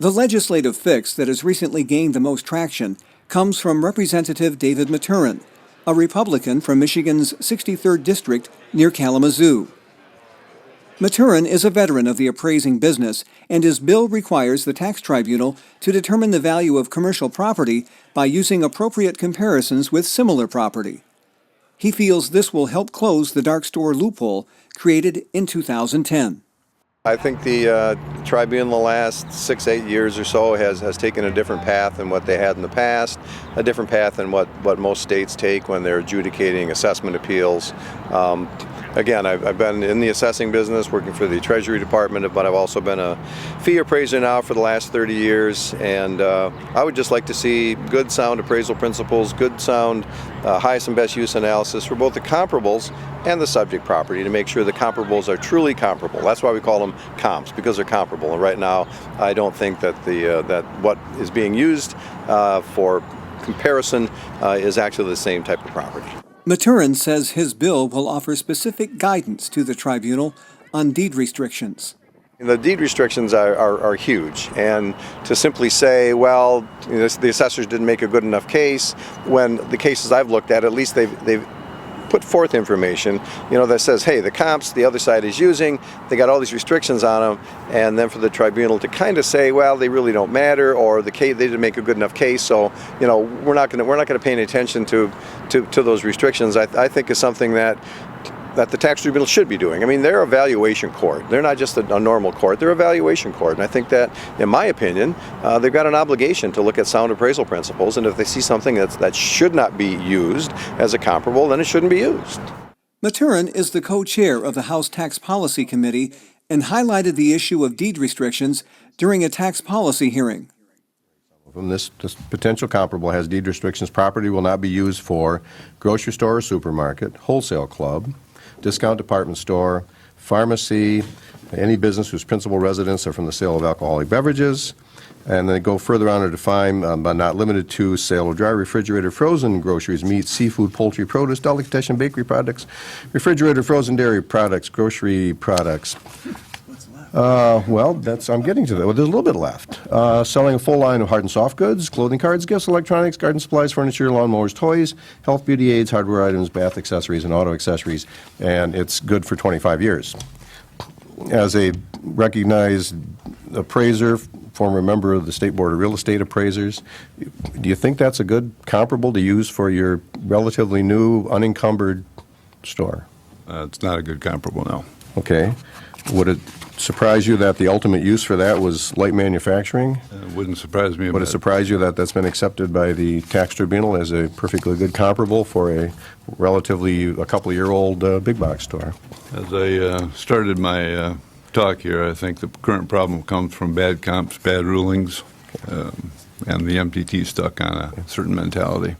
The legislative fix that has recently gained the most traction comes from Representative David Maturen, a Republican from Michigan's 63rd District near Kalamazoo. Maturen is a veteran of the appraising business, and his bill requires the tax tribunal to determine the value of commercial property by using appropriate comparisons with similar property. He feels this will help close the dark store loophole created in 2010. I think the tribunal in the last 6-8 years or so has taken a different path than what they had in the past, a different path than what most states take when they're adjudicating assessment appeals. Again, I've been in the assessing business working for the Treasury Department, but I've also been a fee appraiser now for the last 30 years, and I would just like to see good, sound appraisal principles, good, sound, highest and best use analysis for both the comparables and the subject property to make sure the comparables are truly comparable. That's why we call them comps, because they're comparable. And right now, I don't think that that what is being used for comparison is actually the same type of property. Maturen says his bill will offer specific guidance to the tribunal on deed restrictions. The deed restrictions are huge, and to simply say, well, the assessors didn't make a good enough case, when the cases I've looked at least they've put forth information, that says, hey, the comps the other side is using, they got all these restrictions on them, and then for the tribunal to kind of say, well, they really don't matter, or the case they didn't make a good enough case, so we're not going to pay any attention to those restrictions. I think is something that the tax tribunal should be doing. I mean, they're a valuation court. They're not just a normal court. They're a valuation court. And I think that, in my opinion, they've got an obligation to look at sound appraisal principles. And if they see something that should not be used as a comparable, then it shouldn't be used. Maturen is the co-chair of the House Tax Policy Committee and highlighted the issue of deed restrictions during a tax policy hearing. From this potential comparable has deed restrictions. Property will not be used for grocery store or supermarket, wholesale club, discount department store, pharmacy, any business whose principal residents are from the sale of alcoholic beverages, and then go further on to define, but not limited to, sale of dry refrigerated frozen groceries, meat, seafood, poultry, produce, delicatessen, bakery products, refrigerated frozen dairy products, grocery products. Well, I'm getting to that. Well, there's a little bit left. Selling a full line of hard and soft goods, clothing, cards, gifts, electronics, garden supplies, furniture, lawnmowers, toys, health, beauty aids, hardware items, bath accessories, and auto accessories, and it's good for 25 years. As a recognized appraiser, former member of the State Board of Real Estate Appraisers, do you think that's a good comparable to use for your relatively new, unencumbered store? It's not a good comparable, no. Okay. Would it surprise you that the ultimate use for that was light manufacturing? It wouldn't surprise me. Would it surprise you that that's been accepted by the tax tribunal as a perfectly good comparable for a relatively a couple-year-old big box store? As I started my talk here, I think the current problem comes from bad comps, bad rulings, and the MTT stuck on a certain mentality.